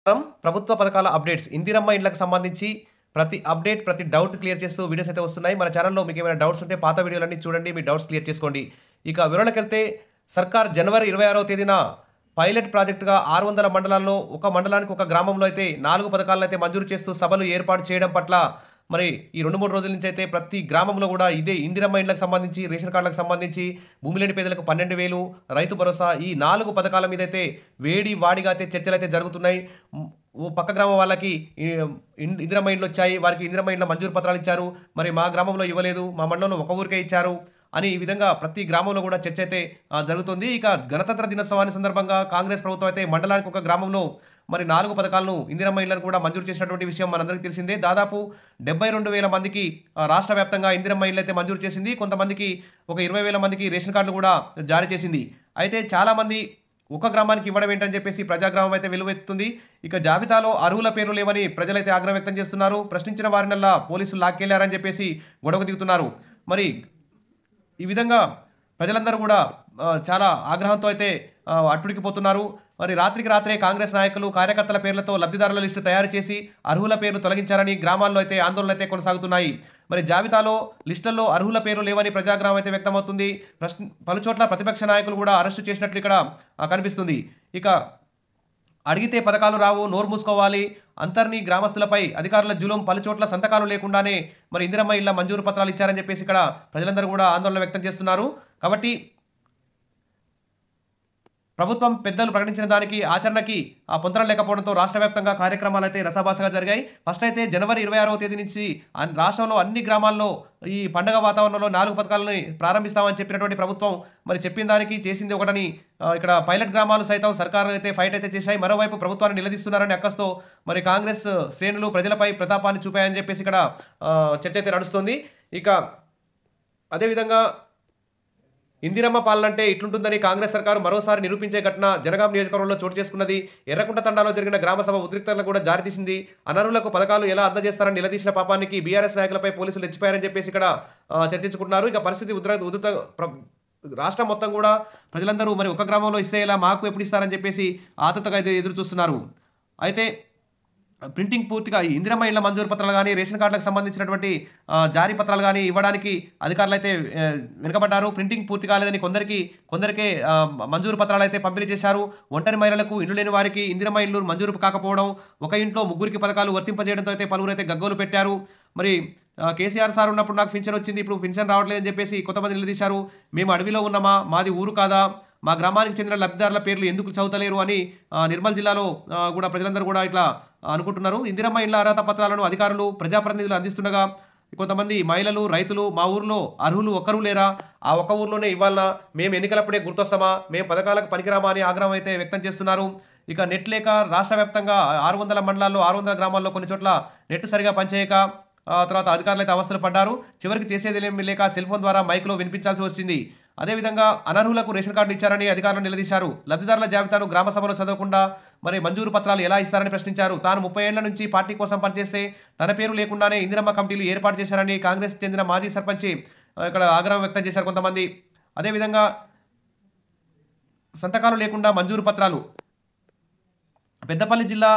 ప్రభుత్వ పథకాల అప్డేట్స్ ఇందిరమ్మ ఇండ్లకు సంబంధించి ప్రతి అప్డేట్, ప్రతి డౌట్ క్లియర్ చేస్తూ వీడియోస్ అయితే వస్తున్నాయి. మన ఛానెల్‌లో మీకేమైనా డౌట్స్ ఉంటే పాత వీడియోలన్నీ చూడండి. మీ డౌట్స్ క్లియర్ చేసుకోండి. ఇక వివరాలకెళ్తే సర్కార్ జనవరి 26వ తేదీన పైలట్ ప్రాజెక్ట్‌గా 600 మండలాల్లో ఒక మండలానికి ఒక గ్రామంలో అయితే 4 పథకాలను అయితే మంజూరు చేస్తూ సభలు ఏర్పాటు చేయడం పట్ల మరి ఈ 2, 3 రోజుల నుంచి అయితే ప్రతి గ్రామంలో కూడా ఇదే ఇందిరమ్మ ఇండ్లకు సంబంధించి, రేషన్ కార్డులకు సంబంధించి, భూమి లేని పేదలకు 12,000, రైతు భరోసా ఈ 4 పథకాల మీద అయితే వాడిగా అయితే చర్చలైతే జరుగుతున్నాయి. ఓ పక్క గ్రామం వాళ్ళకి ఇందిరమ్మ ఇండ్లు వచ్చాయి. వారికి ఇందిరమ్మ ఇండ్ల మంజూరు పత్రాలు ఇచ్చారు. మరి మా గ్రామంలో ఇవ్వలేదు. మా మండలంలో ఒక ఊరికే ఇచ్చారు అని ఈ విధంగా ప్రతి గ్రామంలో కూడా చర్చ అయితే జరుగుతుంది. ఇక గణతంత్ర దినోత్సవాన్ని సందర్భంగా కాంగ్రెస్ ప్రభుత్వం అయితే మండలానికి ఒక గ్రామంలో మరి 4 పథకాలను ఇందిరమ్మ ఇళ్లను కూడా మంజూరు చేసినటువంటి విషయం మనందరికీ తెలిసిందే. దాదాపు 72,000 మందికి రాష్ట్ర వ్యాప్తంగా ఇందిరమ్మ ఇళ్లు అయితే మంజూరు చేసింది. కొంతమందికి ఒక 20,000 మందికి రేషన్ కార్డులు కూడా జారీ చేసింది. అయితే చాలామంది ఒక గ్రామానికి ఇవ్వడం ఏంటని చెప్పేసి ప్రజాగ్రామం అయితే వెలువెత్తుతుంది. ఇక జాబితాలో అర్హుల పేర్లు లేవని ప్రజలైతే ఆగ్రహం వ్యక్తం చేస్తున్నారు. ప్రశ్నించిన వారినల్లా పోలీసులు లాక్కెళ్లారని చెప్పేసి గొడవకు దిగుతున్నారు. మరి ఈ విధంగా ప్రజలందరూ కూడా చాలా ఆగ్రహంతో అయితే అట్టుడికిపోతున్నారు. మరి రాత్రికి రాత్రే కాంగ్రెస్ నాయకులు, కార్యకర్తల పేర్లతో లబ్ధిదారుల లిస్టు తయారు చేసి అర్హుల పేర్లు తొలగించారని గ్రామాల్లో అయితే ఆందోళనలు అయితే కొనసాగుతున్నాయి. మరి జాబితాలో లిస్టుల్లో అర్హుల పేర్లు లేవని ప్రజాగ్రామం అయితే వ్యక్తమవుతుంది. పలుచోట్ల ప్రతిపక్ష నాయకులు కూడా అరెస్టు చేసినట్లు ఇక్కడ కనిపిస్తుంది. ఇక అడిగితే పథకాలు రావు, నోరు మూసుకోవాలి, అంతర్ని గ్రామస్తులపై అధికారుల జులుం, పలుచోట్ల సంతకాలు లేకుండానే మరి ఇందిరమ్మ ఇళ్ల మంజూరు పత్రాలు ఇచ్చారని చెప్పేసి ఇక్కడ ప్రజలందరూ కూడా ఆందోళన వ్యక్తం చేస్తున్నారు. కాబట్టి ప్రభుత్వం పెద్దలు ప్రకటించిన దానికి ఆచరణకి పొంతన లేకపోవడంతో రాష్ట్ర వ్యాప్తంగా కార్యక్రమాలు అయితే రసాభాసగా జరిగాయి. ఫస్ట్ అయితే జనవరి 26వ తేదీ నుంచి రాష్ట్రంలో అన్ని గ్రామాల్లో ఈ పండగ వాతావరణంలో 4 పథకాలని ప్రారంభిస్తామని చెప్పినటువంటి ప్రభుత్వం మరి చెప్పిన దానికి చేసింది ఒకటని ఇక్కడ పైలట్ గ్రామాలు సైతం సర్కారు అయితే ఫైట్ అయితే చేశాయి. మరోవైపు ప్రభుత్వాన్ని నిలదీస్తున్నారని అక్కస్తో మరి కాంగ్రెస్ శ్రేణులు ప్రజలపై ప్రతాపాన్ని చూపాయని చెప్పేసి ఇక్కడ చర్చ అయితే నడుస్తుంది. ఇక అదేవిధంగా ఇందిరమ్మ పాలన అంటే ఇట్లుంటుందని కాంగ్రెస్ సర్కారు మరోసారి నిరూపించే ఘటన జనగాం నియోజకవర్గంలో చోటు చేసుకున్నది. ఎర్రకుంట తండాలో జరిగిన గ్రామసభ ఉద్రిక్తతలకు కూడా జారితీసింది. అనర్హులకు పథకాలు ఎలా అందజేస్తారని నిలదీసిన పాపానికి బీఆర్ఎస్ నాయకులపై పోలీసులు రెచ్చిపోయారని చెప్పేసి ఇక్కడ చర్చించుకుంటున్నారు. ఇక పరిస్థితి ఉధృత రాష్ట్రం మొత్తం కూడా ప్రజలందరూ మరి ఒక గ్రామంలో ఇస్తే ఎలా, మాకు ఎప్పుడు ఇస్తారని చెప్పేసి ఆతృతగా ఎదురు చూస్తున్నారు. అయితే ప్రింటింగ్ పూర్తిగా ఇందిరమ్మ ఇళ్ల మంజూరు పత్రాలు కానీ, రేషన్ కార్డులకు సంబంధించినటువంటి జారీ పత్రాలు కానీ ఇవ్వడానికి అధికారులు అయితే వెనుకబడ్డారు. ప్రింటింగ్ పూర్తి కాలేదని కొందరికే మంజూరు పత్రాలు అయితే పంపిణీ చేశారు. ఒంటరి మహిళలకు, ఇల్లు లేని వారికి ఇందిరమ్మ ఇల్లు మంజూరు కాకపోవడం, ఒక ఇంట్లో 3కి పథకాలు వర్తింపజేయడంతో అయితే పలువురు అయితే గగ్గోలు పెట్టారు. మరి కేసీఆర్ సార్ ఉన్నప్పుడు నాకు పింఛన్ వచ్చింది, ఇప్పుడు పింఛన్ రావట్లేదని చెప్పేసి కొంతమంది నిలదీశారు. మేము అడవిలో ఉన్నామా, మాది ఊరు కాదా, మా గ్రామానికి చెందిన లబ్ధిదారుల పేర్లు ఎందుకు చదువుతలేరు అని నిర్మల్ జిల్లాలో కూడా ప్రజలందరూ కూడా ఇట్లా అనుకుంటున్నారు. ఇందిరమ్మ ఇళ్ల అర్హత పత్రాలను అధికారులు, ప్రజాప్రతినిధులు అందిస్తుండగా కొంతమంది మహిళలు, రైతులు మా ఊర్లో అర్హులు ఒక్కరూ లేరా, ఆ ఒక్క ఊర్లోనే ఇవ్వాలన్నా, మేము ఎన్నికలప్పుడే గుర్తొస్తామా, మేము పథకాలకు పనికిరామా అని ఆగ్రహం అయితే వ్యక్తం చేస్తున్నారు. ఇక నెట్ లేక రాష్ట్ర వ్యాప్తంగా 600 మండలాల్లో 600 గ్రామాల్లో కొన్ని చోట్ల నెట్ సరిగా పనిచేయక తర్వాత అధికారులు అయితే అవస్థలు పడ్డారు. చివరికి చేసేది లేక సెల్ ఫోన్ ద్వారా మైక్లో వినిపించాల్సి వచ్చింది. అదేవిధంగా అనర్హులకు రేషన్ కార్డు ఇచ్చారని అధికారులు నిలదీశారు. లబ్ధిదారుల జాబితాను గ్రామ సభలో చదవకుండా మరి మంజూరు పత్రాలు ఎలా ఇస్తారని ప్రశ్నించారు. తాను 30 ఏళ్ల నుంచి పార్టీ కోసం పనిచేస్తే తన పేరు లేకుండానే ఇందిరమ్మ కమిటీలు ఏర్పాటు చేశారని కాంగ్రెస్ చెందిన మాజీ సర్పంచ్ ఇక్కడ ఆగ్రహం వ్యక్తం చేశారు కొంతమంది. అదేవిధంగా సంతకాలు లేకుండా మంజూరు పత్రాలు, పెద్దపల్లి జిల్లా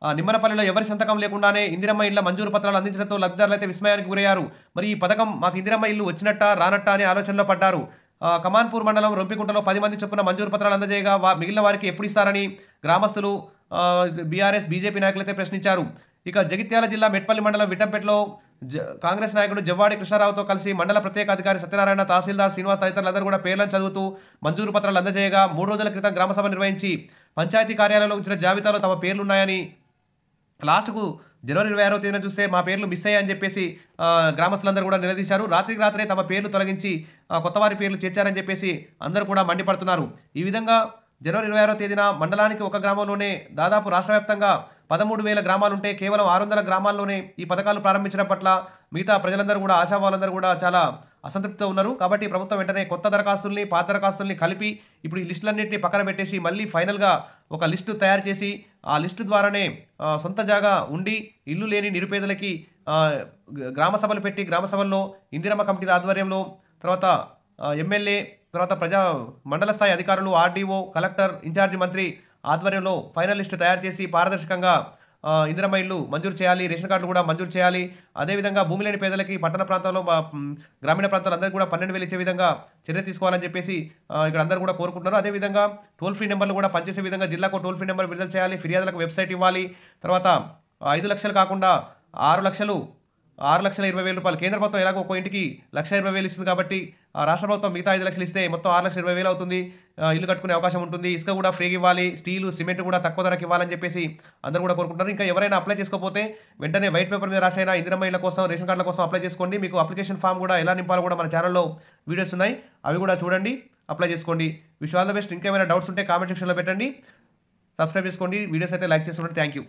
నిమ్మనపల్లిలో ఎవరి సంతకం లేకుండానే ఇందిరమ్మ ఇళ్ల మంజూరు పత్రాలు అందించడంతో లబ్ధిదారులు అయితే విస్మయానికి గురయ్యారు. మరి ఈ పథకం మాకు ఇందిరమ్మ ఇల్లు వచ్చినట్టా రానట్టా అనే ఆలోచనలో పడ్డారు. కమాన్పూర్ మండలం రొంపికుంటలో 10 మంది చొప్పున మంజూరు పత్రాలు అందజేయగా మిగిలిన వారికి ఎప్పుడు ఇస్తారని గ్రామస్తులు, బీఆర్ఎస్, బీజేపీ నాయకులైతే ప్రశ్నించారు. ఇక జగిత్యాల జిల్లా మెట్పల్లి మండలం విట్టంపేటలో కాంగ్రెస్ నాయకుడు జవ్వాడి కృష్ణారావుతో కలిసి మండల ప్రత్యేక అధికారి సత్యనారాయణ, తహసీల్దార్ శ్రీనివాస్ తదితరులందరూ కూడా పేర్లను చదువుతూ మంజూరు పత్రాలు అందజేయగా 3 రోజుల క్రితం గ్రామసభ నిర్వహించి పంచాయతీ కార్యాలయంలో ఉంచిన జాబితాలో తమ పేర్లున్నాయని, లాస్ట్కు జనవరి 26వ తేదీన చూస్తే మా పేర్లు మిస్ అయ్యాయని చెప్పేసి గ్రామస్తులందరూ కూడా నిలదీశారు. రాత్రికి రాత్రే తమ పేర్లు తొలగించి కొత్త వారి పేర్లు చేర్చారని చెప్పేసి అందరూ కూడా మండిపడుతున్నారు. ఈ విధంగా జనవరి 26వ తేదీన మండలానికి ఒక గ్రామంలోనే దాదాపు రాష్ట్ర వ్యాప్తంగా 13,000 గ్రామాలుంటే కేవలం 600 గ్రామాల్లోనే ఈ పథకాలు ప్రారంభించడం పట్ల మిగతా ప్రజలందరూ కూడా, ఆశావాళ్ళందరూ కూడా చాలా అసంతృప్తితో ఉన్నారు. కాబట్టి ప్రభుత్వం వెంటనే కొత్త దరఖాస్తుల్ని, పాత దరఖాస్తుల్ని కలిపి ఇప్పుడు ఈ లిస్టులన్నింటినీ పక్కన పెట్టేసి మళ్ళీ ఫైనల్గా ఒక లిస్టు తయారు చేసి ఆ లిస్టు ద్వారానే సొంత జాగా ఉండి ఇల్లు లేని నిరుపేదలకి గ్రామ సభలు పెట్టి, గ్రామ సభల్లో ఇందిరమ్మ కమిటీల ఆధ్వర్యంలో తర్వాత ఎమ్మెల్యే, తర్వాత మండల స్థాయి అధికారులు, ఆర్డీఓ, కలెక్టర్, ఇన్ఛార్జి మంత్రి ఆధ్వర్యంలో ఫైనల్ లిస్టు తయారు చేసి పారదర్శకంగా ఇందిరమ్మ ఇళ్ళు మంజూరు చేయాలి. రేషన్ కార్డులు కూడా మంజూరు చేయాలి. అదేవిధంగా భూమి లేని పేదలకి పట్టణ ప్రాంతాల్లో గ్రామీణ ప్రాంతాలందరికీ కూడా 12,000 ఇచ్చే విధంగా చర్య తీసుకోవాలని చెప్పేసి ఇక్కడ అందరూ కూడా కోరుకుంటున్నారు. అదేవిధంగా టోల్ ఫ్రీ నెంబర్లు కూడా పనిచేసే విధంగా జిల్లాకు టోల్ ఫ్రీ నెంబర్ విడుదల చేయాలి. ఫిర్యాదులకు వెబ్సైట్ ఇవ్వాలి. తర్వాత 5 లక్షలు కాకుండా 6 లక్షలు 6,20,000 కేంద్ర ప్రభుత్వం ఎలాగో ఒక్కో ఇంటికి 1,20,000 ఇస్తుంది కాబట్టి రాష్ట్ర ప్రభుత్వం మిగతా 5 లక్షలు ఇస్తే మొత్తం 6,20,000 అవుతుంది. ఇల్లు కట్టుకునే అవకాశం ఉంటుంది. ఇసుక కూడా ఫ్రీగా ఇవ్వాలి. స్టీలు సిమెంట్ కూడా తక్కువ ధరకు ఇవ్వాలని చెప్పేసి అందరూ కూడా కోరుకుంటున్నారు. ఇంకా ఎవరైనా అప్లై చేసుకోకపోతే వెంటనే వైట్ పేపర్ మీద రాసైనా ఇందిరమ్మ ఇళ్ళ కోసం రేషన్ కార్డుల కోసం అప్లై చేసుకోండి. మీకు అప్లికేషన్ ఫామ్ కూడా ఎలా నింపాలో కూడా మన ఛానల్లో వీడియోస్ ఉన్నాయి. అవి కూడా చూడండి, అప్లై చేసుకోండి. Wish all the best. ఇంకేమైనా డౌట్స్ ఉంటే కామెంట్ సెక్షన్లో పెట్టండి. సబ్స్క్రైబ్ చేసుకోండి. వీడియోస్ అయితే లైక్ చేస్తుంటే థ్యాంక్ యూ.